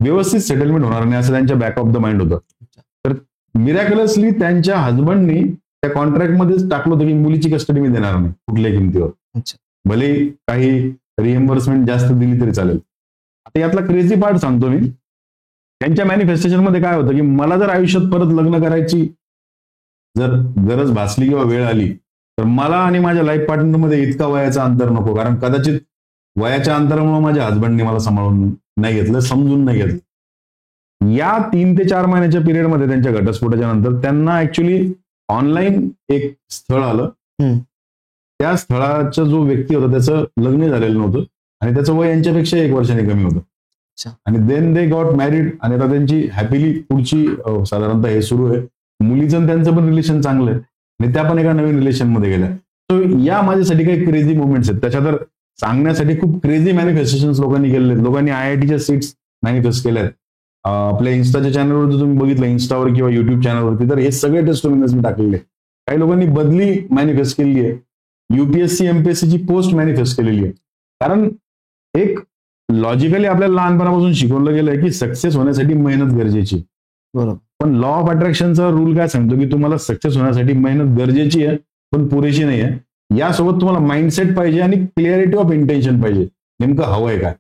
व्यवस्थित सेटलमेंट होणार नाही, असं त्यांच्या बॅक ऑफ द माइंड होतं. तर मिरॅक्युलसली त्यांच्या हजबंडनी त्या कॉन्ट्रॅक्टमध्येच टाकलं होतं की मुलीची कस्टडी मी देणार नाही कुठल्याही किमतीवर, भले काही रिएम्बर्समेंट जास्त दिली तरी चालेल. आता यातला क्रेझी पार्ट सांगतो मी. त्यांच्या मॅनिफेस्टेशन मध्ये काय होतं की मला जर आयुष्यात परत लग्न करायची जर गरज भासली किंवा वेळ आली तर मला आणि माझ्या लाईफ पार्टनरमध्ये इतका वयाचा अंतर नको, कारण कदाचित वयाच्या अंतरामुळे माझ्या हजबंडने मला सांभाळून नाही घेतलं, समजून नाही घेतलं. या 3 ते 4 महिन्याच्या पिरियडमध्ये त्यांच्या घटस्फोटाच्या नंतर त्यांना ऍक्च्युली ऑनलाईन एक स्थळ आलं. त्या स्थळाचा जो व्यक्ती होता त्याचं लग्न झालेलं नव्हतं आणि त्याचं वय यांच्यापेक्षा 1 वर्षाने कमी होतं. आणि देन दे गॉट मॅरिड आणि आता त्यांची हॅपीली पुढची साधारणतः हे सुरू आहे. मुलीचं त्यांचं पण रिलेशन चांगलं आहे आणि त्या पण एका नवीन रिलेशन मध्ये गेल्या. सो या माझ्यासाठी काही क्रेझी मुवमेंट्स आहेत. त्याच्या तर सांगण्यासाठी खूप क्रेझी मॅनिफेस्टेशन लोकांनी केलेले आहेत. लोकांनी IITच्या सीट्स मॅनिफेस्ट केल्या आहेत. आपल्या इन्स्टाच्या चॅनलवर जर तुम्ही बघितलं, इन्स्टावर किंवा युट्यूब चॅनलवरती, तर हे सगळे टेस्टिमोनियल्स मी टाकलेले. काही लोकांनी बदली मॅनिफेस्ट केलेली आहे, UPSC MPSC ची पोस्ट मॅनिफेस्ट केलेली आहे. कारण एक लॉजिकली आपल्याला लहानपणापासून शिकवलं गेलंय की सक्सेस होण्यासाठी मेहनत गरजेची. बरोबर. पण लॉ ऑफ अट्रॅक्शनचा रूल काय सांगतो की तुम्हाला सक्सेस होण्यासाठी मेहनत गरजेची आहे पण पुरेशी नाही आहे. यासोबत तुम्हाला माइंडसेट पाहिजे आणि क्लिअरिटी ऑफ इंटेन्शन पाहिजे, नेमकं हवंय काय.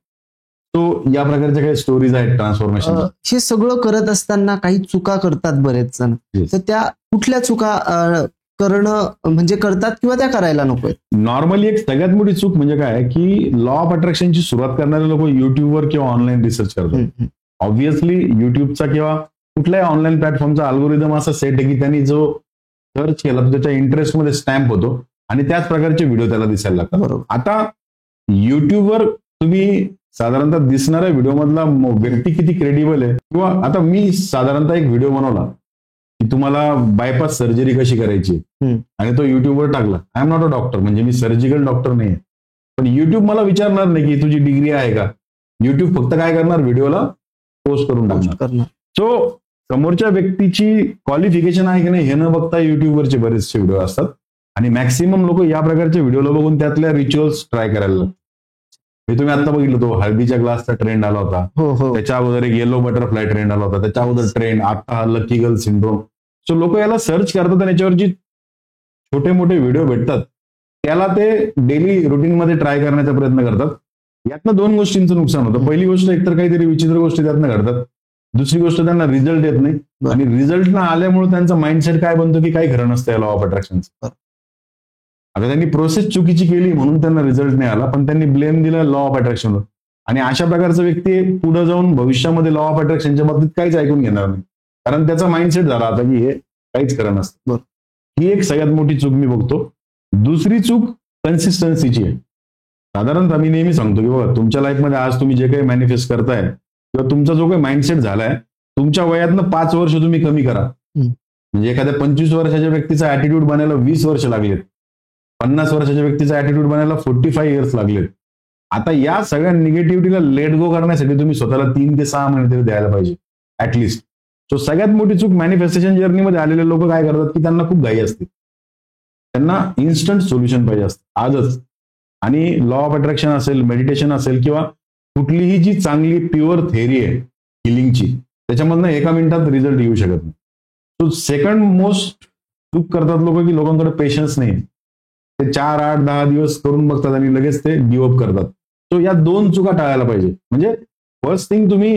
तो या प्रकारच्या काही स्टोरीज आहेत ट्रान्सफॉर्मेशन. हे सगळं करत असताना काही चुका करतात बरेच जण, तर त्या कुठल्या चुका करणं म्हणजे करतात किंवा त्या करायला नकोय? नॉर्मली एक सगळ्यात मोठी चूक म्हणजे काय की लॉ ऑफ अट्रॅक्शनची सुरुवात करणारे लोक युट्यूबवर किंवा ऑनलाईन रिसर्च करतात. ऑब्व्हियसली युट्यूबचा किंवा कुठल्याही ऑनलाईन प्लॅटफॉर्मचा अल्गोरिदम असा सेट आहे की त्यांनी जो सर्च केला तर त्याच्या इंटरेस्टमध्ये स्टॅम्प होतो आणि त्याच प्रकारचे व्हिडिओ त्याला दिसायला लागतात. आता युट्यूबवर तुम्ही साधारणतः दिसणाऱ्या व्हिडिओ मधला व्यक्ती किती क्रेडिबल आहे, किंवा आता मी साधारणतः एक व्हिडिओ बनवला की तुम्हाला बायपास सर्जरी कशी करायची आणि तो युट्यूबवर टाकला. I am not a doctor, म्हणजे मी सर्जिकल डॉक्टर नाही, पण युट्यूब मला विचारणार नाही की तुझी डिग्री आहे का. युट्यूब फक्त काय करणार, व्हिडिओला पोस्ट करून टाकणार. सो समोरच्या व्यक्तीची क्वालिफिकेशन आहे की नाही हे न बघता युट्यूबवरचे बरेचसे व्हिडिओ असतात आणि मॅक्सिमम लोक या प्रकारच्या व्हिडिओला बघून त्यातल्या रिच्युअल्स ट्राय करायला लागतात. हे तुम्ही आता बघितलं, तो हळदीच्या ग्लासचा ट्रेंड आला होता, त्याच्या अगोदर एक येलो बटरफ्लाय ट्रेंड आला होता, त्याच्या अगोदर ट्रेंड आता हा लकी गर्ल सिंड्रोम. सो लोक याला सर्च करतात आणि याच्यावर जी छोटे मोठे व्हिडिओ भेटतात त्याला ते डेली रुटीन मध्ये ट्राय करण्याचा प्रयत्न करतात. यातनं 2 गोष्टींचं नुकसान होतं. पहिली गोष्ट, एकतर काहीतरी विचित्र गोष्टी त्यातनं घडतात. दुसरी गोष्ट, त्यांना रिझल्ट येत नाही आणि रिझल्ट न आल्यामुळे त्यांचा माइंडसेट काय बनतो की काही खरं नसतं या लॉ ऑफ अट्रॅक्शनचं. आता त्यांनी प्रोसेस चुकीची केली म्हणून त्यांना रिझल्ट नाही आला, पण त्यांनी ब्लेम दिला लॉ ऑफ अट्रॅक्शनवर. आणि अशा प्रकारचा व्यक्ती पुढे जाऊन भविष्यामध्ये लॉ ऑफ अट्रॅक्शनच्या बाबतीत काहीच ऐकून घेणार नाही, कारण त्याचा माइंडसेट झाला आता की हे काहीच खरं नसतं. ही एक सगळ्यात मोठी चूक मी बघतो. दुसरी चूक कन्सिस्टन्सीची आहे. साधारणतः मी नेहमी सांगतो की बघा, तुमच्या लाईफमध्ये आज तुम्ही जे काही मॅनिफेस्ट करताय किंवा तुमचा जो काही माइंडसेट झालाय, तुमच्या वयातनं 5 वर्ष तुम्ही कमी करा. म्हणजे एखाद्या 25 वर्षाच्या व्यक्तीचा ऍटिट्यूड बनायला 20 वर्ष लागलेत, 50 वर्षाच्या व्यक्तीचा ऍटिट्यूड बनायला 45 इयर्स लागलेत. आता या सगळ्या निगेटिव्हिटीला लेट गो करण्यासाठी तुम्ही स्वतःला 3 ते 6 महिने तरी द्यायला पाहिजे ऍटलिस्ट. सो सगळ्यात मोठी चूक मॅनिफेस्टेशन जर्नीमध्ये आलेले लोक काय करतात की त्यांना खूप घाई असते, त्यांना इन्स्टंट सोल्युशन पाहिजे असतं आजच. आणि लॉ ऑफ अट्रॅक्शन असेल, मेडिटेशन असेल किंवा कुठलीही जी चांगली प्युअर थेअरी आहे हिलिंगची, त्याच्यामधनं एका मिनिटात रिझल्ट येऊ शकत नाही. सो सेकंड मोस्ट चूक करतात लोक की लोकांकडे पेशन्स नाही. ते 4, 8, 10 दिवस करून बघतात आणि लगेच ते गिव्ह अप करतात. सो या 2 चुका टाळायला पाहिजे. म्हणजे फर्स्ट थिंग, तुम्ही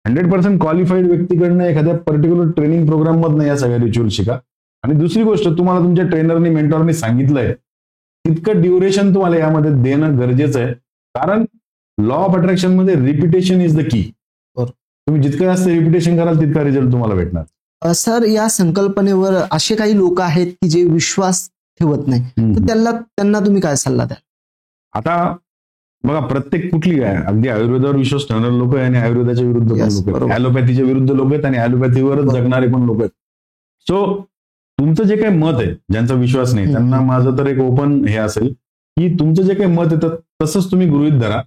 100% क्वालिफाईड व्यक्तीकडनं एखाद्या पर्टिक्युलर ट्रेनिंग प्रोग्राम मधनं या सगळ्या रिच्युअल शिका आणि दुसरी गोष्ट, तुम्हाला तुमच्या ट्रेनरनी मेंटॉरनी सांगितलंय तितकं ड्युरेशन तुम्हाला यामध्ये देणं गरजेचं आहे. कारण लॉ ऑफ अट्रॅक्शन मध्ये रिपिटेशन इज द की. बरोबर. तुम्ही जितकं जास्त रिपिटेशन कराल तितका रिझल्ट तुम्हाला भेटणार. सर, या संकल्पनेवर असे काही लोक आहेत की जे विश्वास ठेवत नाही, तर त्यांना तुम्ही काय सल्ला द्याल? आता बघा, प्रत्येक कुठली आहे, अगदी आयुर्वेदावर विश्वास ठेवणारे लोक आहे आणि आयुर्वेदाच्या विरुद्ध पण लोक आहेत, ॲलोपॅथीच्या विरुद्ध लोक आहेत आणि ॲलोपॅथीवरच जगणारे पण लोक आहेत. सो तुमचं जे काही मत आहे, ज्यांचा विश्वास नाही त्यांना माझं तर एक ओपन हे असेल की तुमचं जे काही मत आहे तसंच तुम्ही गृहीत धरा.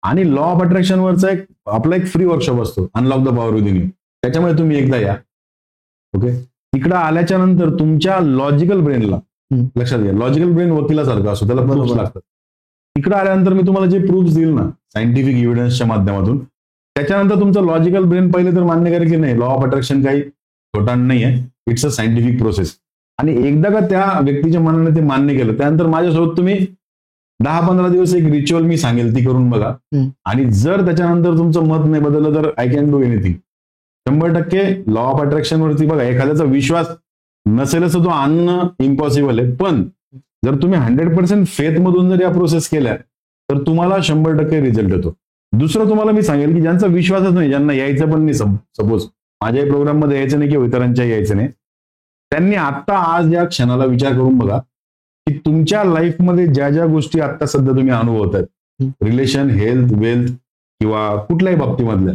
आणि लॉ ऑफ अट्रॅक्शन वरचा आपला एक फ्री वर्कशॉप असतो, unlock the power within you. त्याच्यामध्ये तुम्ही एकदा या. ओके, इकडं आल्याच्या नंतर तुमच्या लॉजिकल ब्रेनला, लक्षात घ्या, लॉजिकल ब्रेन वकिलासारखं असतो, त्याला प्रूफ्स लागतात. इकडे आल्यानंतर मी तुम्हाला जे प्रूफ्स देईल ना सायंटिफिक एव्हिडन्सच्या माध्यमातून, त्याच्यानंतर तुमचं लॉजिकल ब्रेन पहिले तर मान्य करेल की नाही, लॉ ऑफ अट्रॅक्शन काही छोटा नाहीये, इट्स अ सायंटिफिक प्रोसेस. आणि एकदा का त्या व्यक्तीच्या मनाने ते मान्य केलं, त्यानंतर माझ्यासोबत तुम्ही 10-15 दिवस एक रिच्युअल मी सांगेल ती करून बघा. आणि जर त्याच्यानंतर तुमचं मत नाही बदललं तर I can do anything. 100% law of attraction वरती बघा, एखाद्याचा विश्वास नसेलच तो आणणं इम्पॉसिबल आहे, पण जर तुम्ही 100% फेथ मधून जर या प्रोसेस केल्या तर तुम्हाला 100% रिझल्ट येतो. दुसरं तुम्हाला मी सांगेल की ज्यांचा विश्वासच नाही, ज्यांना यायचं पण नाही, सपोज माझ्याही प्रोग्राम मध्ये यायचं नाही किंवा इतरांच्या यायचं नाही, त्यांनी आता आज या क्षणाला विचार करून बघा की तुमच्या लाईफमध्ये ज्या ज्या गोष्टी आता सध्या तुम्ही अनुभवतायत, रिलेशन, हेल्थ, वेल्थ किंवा कुठल्याही बाबतीमधल्या,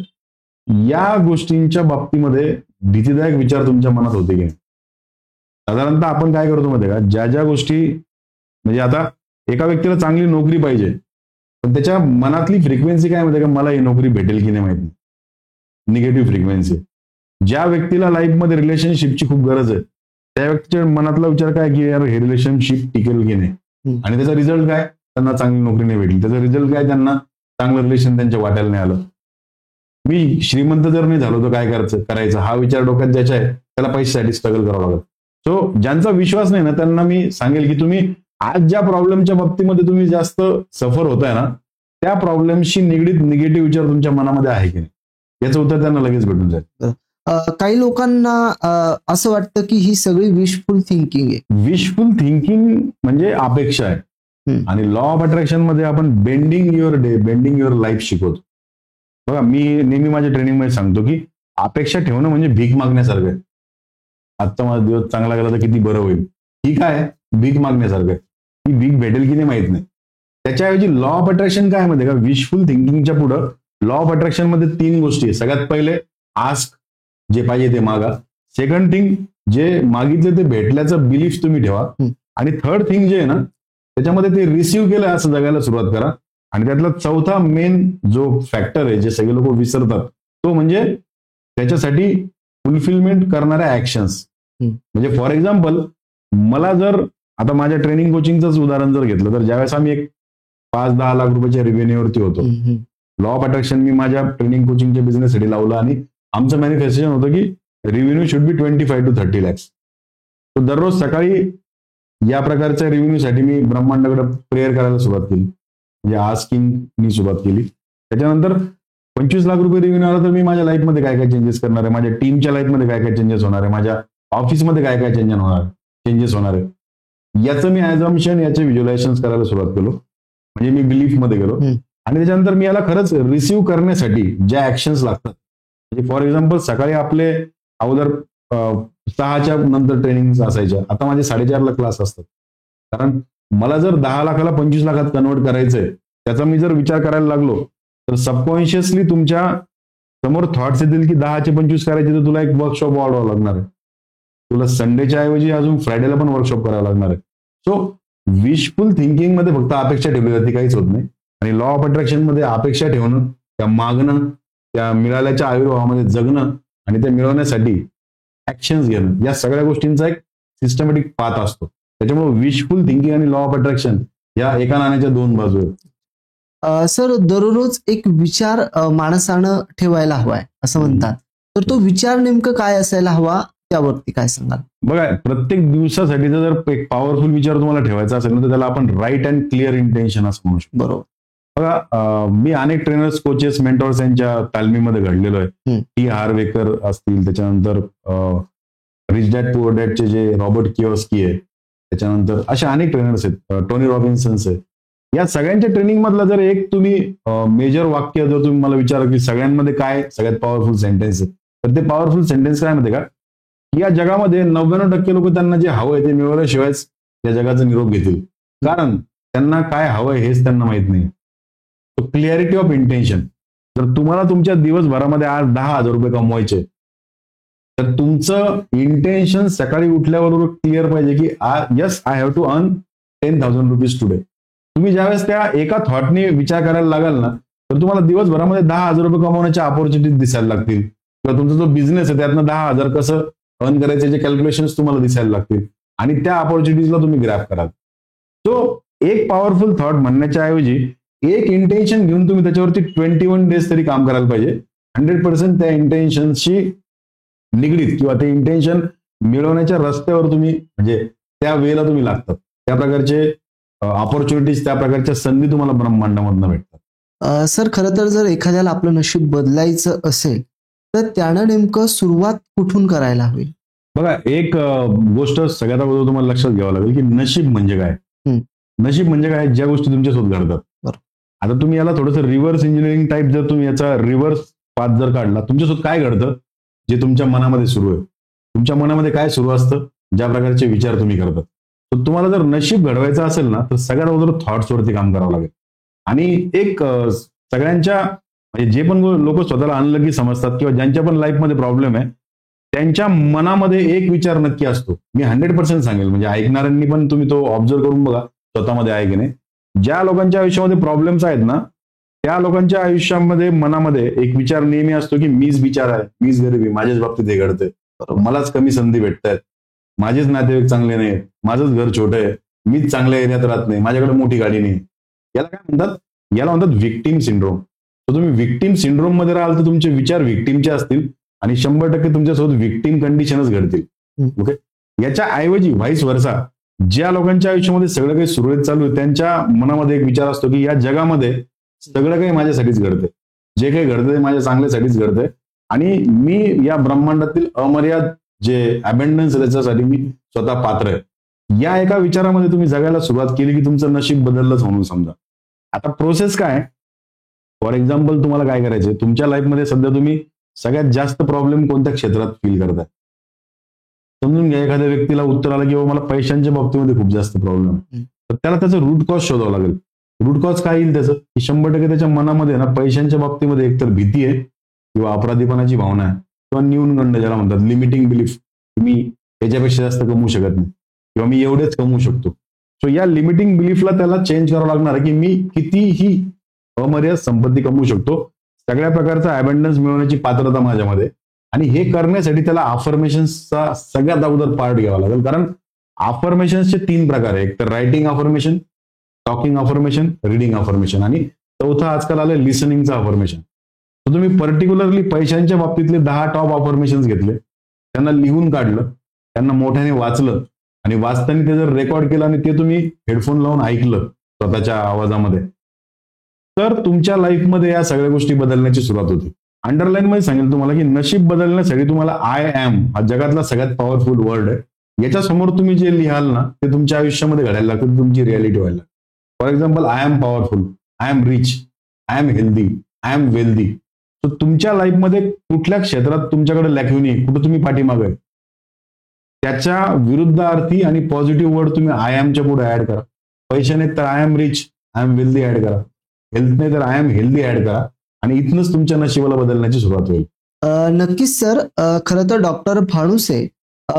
या गोष्टींच्या बाबतीमध्ये भीतीदायक विचार तुमच्या मनात होते की नाही. साधारणतः आपण काय करतो माहिती का, ज्या ज्या गोष्टी, म्हणजे आता एका व्यक्तीला चांगली नोकरी पाहिजे, पण त्याच्या मनातली फ्रिक्वेन्सी काय माहिती का, मला ही नोकरी भेटेल की नाही माहिती, निगेटिव्ह फ्रिक्वेन्सी. ज्या व्यक्तीला लाईफमध्ये रिलेशनशिपची खूप गरज आहे, त्या व्यक्तीच्या मनातला विचार काय की यार हे रिलेशनशिप टिकेल की नाही, आणि त्याचा रिझल्ट काय, त्यांना चांगली नोकरी नाही भेटली. त्याचा रिझल्ट काय, त्यांना चांगलं रिलेशन त्यांच्या वाट्याला नाही आलं. मी श्रीमंत जर नाही झालो तर काय करायचं हा विचार डोक्यात ज्याच्या आहे त्याला पैशासाठी स्ट्रगल करावं लागत. सो ज्यांचा विश्वास नाही ना, त्यांना मी सांगेल की तुम्ही आज ज्या प्रॉब्लेमच्या बाबतीमध्ये तुम्ही जास्त सफर होताय ना, त्या प्रॉब्लेमशी निगडीत निगेटिव्ह विचार तुमच्या मनामध्ये आहे की नाही, याचं उत्तर त्यांना लगेच भेटून जाईल. काही लोकांना असं वाटतं की ही सगळी विशफुल थिंकिंग आहे. विशफुल थिंकिंग म्हणजे अपेक्षा आहे. आणि लॉ ऑफ अट्रॅक्शन मध्ये आपण bending your day, bending your life शिकवतो. बघा, मी नेहमी माझ्या ट्रेनिंग मध्ये सांगतो की अपेक्षा ठेवणं म्हणजे भीक मागण्यासारखं आहे. आजचा माझा दिवस चांगला गेला तर किती बरं होईल, ठीक आहे, भीक मागण्यासारखं आहे. ती भीक भेटेल की नाही माहित नाही. त्याच्याऐवजी लॉ ऑफ अट्रॅक्शन काय माहिती का, विशफुल थिंकिंगच्या पुढं लॉ ऑफ अट्रॅक्शन मध्ये 3 गोष्टी आहे. सगळ्यात पहिले आस्क, जे पाहिजे ते मागा. सेकंड थिंग, जे मागितले ते भेटल्याचं बिलीफ तुम्ही ठेवा. आणि थर्ड थिंग जे आहे ना, त्याच्यामध्ये ते रिसिव्ह केलं असं जगायला सुरुवात करा. आणि त्यातला चौथा मेन जो फॅक्टर आहे, जे सगळे लोक विसरतात, तो म्हणजे त्याच्यासाठी फुलफिलमेंट करणाऱ्या ऍक्शन्स. म्हणजे फॉर एक्झाम्पल, मला जर आता माझ्या ट्रेनिंग कोचिंगचंच उदाहरण जर घेतलं तर ज्यावेळेस आम्ही एक 5-10 लाख रुपयाच्या रेव्हेन्यूवरती होतो, लॉ ऑफ अट्रॅक्शन मी माझ्या ट्रेनिंग कोचिंगच्या बिझनेससाठी लावलं आणि आमचं मॅनिफेस्टेशन होतं की revenue should be 25 to 30 lakhs. तर दररोज सकाळी या प्रकारच्या रेव्हेन्यूसाठी मी ब्रह्मांडाकडे प्रेयर करायला सुरुवात केली, म्हणजे आस्किंगनी सुरुवात केली. त्याच्यानंतर 25 लाख रुपये रेव्हेन्यू आला तर मी माझ्या लाईफमध्ये काय काय चेंजेस करणार आहे, माझ्या टीमच्या लाईफमध्ये काय काय चेंजेस होणार आहे, माझ्या ऑफिसमध्ये काय काय चेंजेस होणार आहे, याचं मी ॲझम्पशन, याचे व्हिज्युअलायझेशन करायला सुरुवात केलो. म्हणजे मी बिलीफ मध्ये गेलो. आणि त्याच्यानंतर मी याला खरंच रिसिव्ह करण्यासाठी ज्या ऍक्शन्स लागतात, म्हणजे फॉर एक्झाम्पल सकाळी आपले अगोदर 6च्या नंतर ट्रेनिंग असायच्या, आता माझे 4:30ला क्लास असतात. कारण मला जर 10 लाखाला 25 लाखात कन्वर्ट करायचंय, त्याचा मी जर विचार करायला लागलो तर सबकॉन्शियसली तुमच्या समोर थॉट्स येतील की 10चे 25 करायचे तर तुला एक वर्कशॉप वाढवावं लागणार आहे, तुला संडेच्या ऐवजी अजून फ्रायडेला पण वर्कशॉप करावं लागणार आहे. सो विशफुल थिंकिंग मध्ये फक्त अपेक्षा ठेवली जाते, काहीच होत नाही. आणि लॉ ऑफ अट्रॅक्शन मध्ये अपेक्षा ठेवणं, त्या मागणं, त्या मिळाल्याच्या आविर्भावामध्ये जगणं आणि ते मिळवण्यासाठी ऍक्शन्स घेणं, या सगळ्या गोष्टींचा एक सिस्टमॅटिक पाथ असतो. त्याच्यामुळे विशफुल थिंकिंग आणि लॉ ऑफ अट्रॅक्शन या एका नाण्याच्या 2 बाजू आहेत. सर, दररोज एक विचार माणसानं ठेवायला हवाय असं म्हणतात, तर तो विचार नेमकं काय असायला हवा, त्यावरती काय सांगाल? बघा, प्रत्येक दिवसासाठी जर एक पॉवरफुल विचार तुम्हाला ठेवायचा असेल ना, तर त्याला आपण राईट अँड क्लिअर इंटेन्शन असं म्हणू शकतो. बरोबर. बघा, मी अनेक ट्रेनर्स, कोचेस, मेंटॉर्स यांच्या तालमीमध्ये घडलेलो आहे. टी हार्वेकर असतील, त्याच्यानंतर रिच डॅड पुअर डॅडचे जे रॉबर्ट किओस्की आहे, त्याच्यानंतर असे अनेक ट्रेनर्स आहेत, टोनी रॉबिन्सन्स आहे. या सगळ्यांच्या ट्रेनिंग मधला जर एक तुम्ही मेजर वाक्य जर तुम्ही मला विचारा की सगळ्यांमध्ये काय सगळ्यात पॉवरफुल सेंटेन्स आहे, तर ते पॉवरफुल सेंटेन्स काय माहिती का, या जगामध्ये 99% लोक त्यांना जे हवंय ते मिळवल्याशिवायच या जगाचा निरोप घेतील. कारण त्यांना काय हवंय हेच त्यांना माहित नाही. तो क्लिअरिटी ऑफ इंटेन्शन. जर तुम्हाला तुमच्या दिवसभरामध्ये आज 10,000 रुपये कमवायचे, तर तुमचं इंटेन्शन सकाळी उठल्याबरोबर क्लिअर पाहिजे की yes I have to earn 10,000 rupees today. तुम्ही ज्यावेळेस त्या एका थॉटने विचार करायला लागाल ना, तर तुम्हाला दिवसभरामध्ये 10,000 रुपये कमवण्याच्या ऑपॉर्च्युनिटी दिसायला लागतील, किंवा तुमचा जो बिझनेस आहे त्यातनं 10,000 कसं अर्न करायचे जे कॅल्क्युलेशन्स तुम्हाला दिसायला लागतील, आणि त्या ऑपॉर्च्युनिटीजला तुम्ही ग्रॅब कराल. सो एक पॉवरफुल थॉट म्हणण्याच्या ऐवजी एक इंटेन्शन घेऊन तुम्ही त्याच्यावरती 21 डेज तरी काम करायला पाहिजे. 100% त्या इंटेन्शनशी निगडीत किंवा ते इंटेन्शन मिळवण्याच्या रस्त्यावर तुम्ही म्हणजे त्या वेळेला तुम्ही लागतात. त्या प्रकारचे ऑपॉर्च्युनिटीज, त्या प्रकारच्या संधी तुम्हाला ब्रह्मांडामधनं भेटतात. सर, खरं तर जर एखाद्याला आपलं नशीब बदलायचं असेल तर त्यानं नेमकं सुरुवात कुठून करायला हवी? बघा, एक गोष्ट सगळ्यात अगोदर तुम्हाला लक्षात घ्यावं लागेल की नशीब म्हणजे काय. नशीब म्हणजे काय, ज्या गोष्टी तुमच्यासोबत घडतात. आता तुम्ही याला थोडंसं रिव्हर्स इंजिनिअरिंग टाईप जर तुम्ही याचा रिव्हर्स पाथ जर काढला, तुमच्यासोबत काय घडतं जे तुमच्या मनामध्ये सुरू आहे, तुमच्या मनामध्ये काय सुरू असतं, ज्या प्रकारचे विचार तुम्ही करतात. तर तुम्हाला जर नशीब घडवायचं असेल ना, तर सगळ्यात अगोदर थॉट्स वरती काम करावं लागेल. आणि एक सगळ्यांच्या म्हणजे जे पण लोक स्वतःला अनलकी समजतात किंवा ज्यांच्या पण लाईफमध्ये प्रॉब्लेम आहे, त्यांच्या मनामध्ये एक विचार नक्की असतो. मी 100% सांगेल, म्हणजे ऐकणाऱ्यांनी पण तुम्ही तो ऑब्झर्व करून बघा स्वतःमध्ये आहे की नाही. ज्या लोकांच्या आयुष्यामध्ये प्रॉब्लेम्स आहेत ना, त्या लोकांच्या आयुष्यामध्ये मनामध्ये एक विचार नेहमी असतो की मीच विचार आहे, मीच गरिबी, माझ्याच बाबतीत हे घडतंय, मलाच कमी संधी भेटतायत, माझेच नातेवाईक चांगले नाहीत, माझंच घर छोटं आहे, मीच चांगल्या एरियात राहत नाही, माझ्याकडे मोठी गाडी नाही. याला काय म्हणतात, याला म्हणतात व्हिक्टीम सिंड्रोम. तर तुम्ही व्हिक्टीम सिंड्रोम मध्ये राहाल तर तुमचे विचार व्हिक्टीमचे असतील आणि 100% तुमच्यासोबत व्हिक्टीम कंडिशनच घडतील. ओके, याच्या ऐवजी व्हाईस वर्सा, ज्या लोकांच्या आयुष्यामध्ये सगळं काही सुरळीत चालू आहे, त्यांच्या मनामध्ये एक विचार असतो की या जगामध्ये सगळं काही माझ्यासाठीच घडतंय, जे काही घडतंय माझ्या चांगल्यासाठीच घडतंय, आणि मी या ब्रह्मांडातील अमर्याद जे अबंडन्स त्याच्यासाठी मी स्वतः पात्र आहे. या एका विचारामध्ये तुम्ही जगायला सुरुवात केली की तुमचं नशीब बदललंच म्हणून समजा. आता प्रोसेस काय, फॉर एक्झाम्पल तुम्हाला काय करायचंय, तुमच्या लाईफमध्ये सध्या तुम्ही सगळ्यात जास्त प्रॉब्लेम कोणत्या क्षेत्रात फील करताय. समजून घ्या, एखाद्या व्यक्तीला उत्तर आलं की बाबा मला पैशांच्या बाबतीमध्ये खूप जास्त प्रॉब्लेम आहे, तर त्याला त्याचं रूट कॉज शोधावं लागेल. रूट कॉज काय येईल त्याचं, की 100% त्याच्या मनामध्ये ना पैशांच्या बाबतीमध्ये एकतर भीती आहे किंवा अपराधीपणाची भावना आहे, किंवा न्यूनगंड ज्याला म्हणतात, लिमिटिंग बिलीफ, मी याच्यापेक्षा जास्त कमवू शकत नाही किंवा मी एवढेच कमवू शकतो. सो या लिमिटिंग बिलीफला त्याला चेंज करावं लागणार आहे की मी कितीही अमर्याद संपत्ती कमवू शकतो, सगळ्या प्रकारचा अबंडन्स मिळवण्याची पात्रता माझ्यामध्ये. आणि हे करण्यासाठी त्याला अफर्मेशन्सचा सगळ्यात अगोदर पार्ट घ्यावा लागेल. कारण अफर्मेशन्सचे 3 प्रकार आहे, एक तर writing affirmation, talking affirmation, reading affirmation, आणि चौथा आजकाल आलं लिसनिंगचं अफर्मेशन. तर तुम्ही पर्टिक्युलरली पैशांच्या बाबतीतले 10 टॉप अफर्मेशन्स घेतले, त्यांना लिहून काढलं, त्यांना मोठ्याने वाचलं, आणि वाचताना ते जर रेकॉर्ड केलं आणि ते तुम्ही हेडफोन लावून ऐकलं स्वतःच्या आवाजामध्ये, तर तुमच्या लाईफमध्ये या सगळ्या गोष्टी बदलण्याची सुरुवात होती. अंडरलाईन मध्ये सांगेल तुम्हाला की नशीब बदलण्यासाठी तुम्हाला आय एम हा जगातला सगळ्यात पॉवरफुल वर्ड आहे. याच्यासमोर तुम्ही जे लिहाल ना, ते तुमच्या आयुष्यामध्ये घडायला लागतं, तुमची रियालिटी व्हायला लागते. For example, I am powerful, I am rich, I am healthy, I am wealthy. तर तुमच्या लाईफमध्ये कुठल्या क्षेत्रात तुमच्याकडे लॅक्युनी, कुठं तुम्ही पाठीमागे आहे, त्याच्या विरुद्धार्थी आणि पॉझिटिव्ह वर्ड तुम्ही आय एमच्या पुढे ऍड करा. पैशाने तर I am rich, I am wealthy add करा. हेल्थने तर आय एम हेल्दी ऍड करा, आणि इथनच तुमच्या नशिबाला बदलण्याची सुरुवात होईल. नक्कीच सर. खरं तर डॉक्टर भानुसे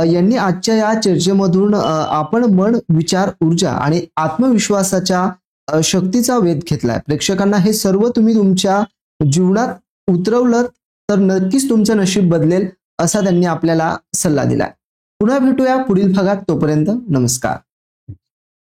यांनी आजच्या या चर्चेमधून आपण मन, विचार, ऊर्जा आणि आत्मविश्वासाच्या शक्तीचा वेध घेतलाय. प्रेक्षकांना हे सर्व तुम्ही तुमच्या जीवनात उतरवलं तर नक्कीच तुमचं नशीब बदलेल, असा त्यांनी आपल्याला सल्ला दिलाय. पुन्हा भेटूया पुढील भागात. तोपर्यंत नमस्कार.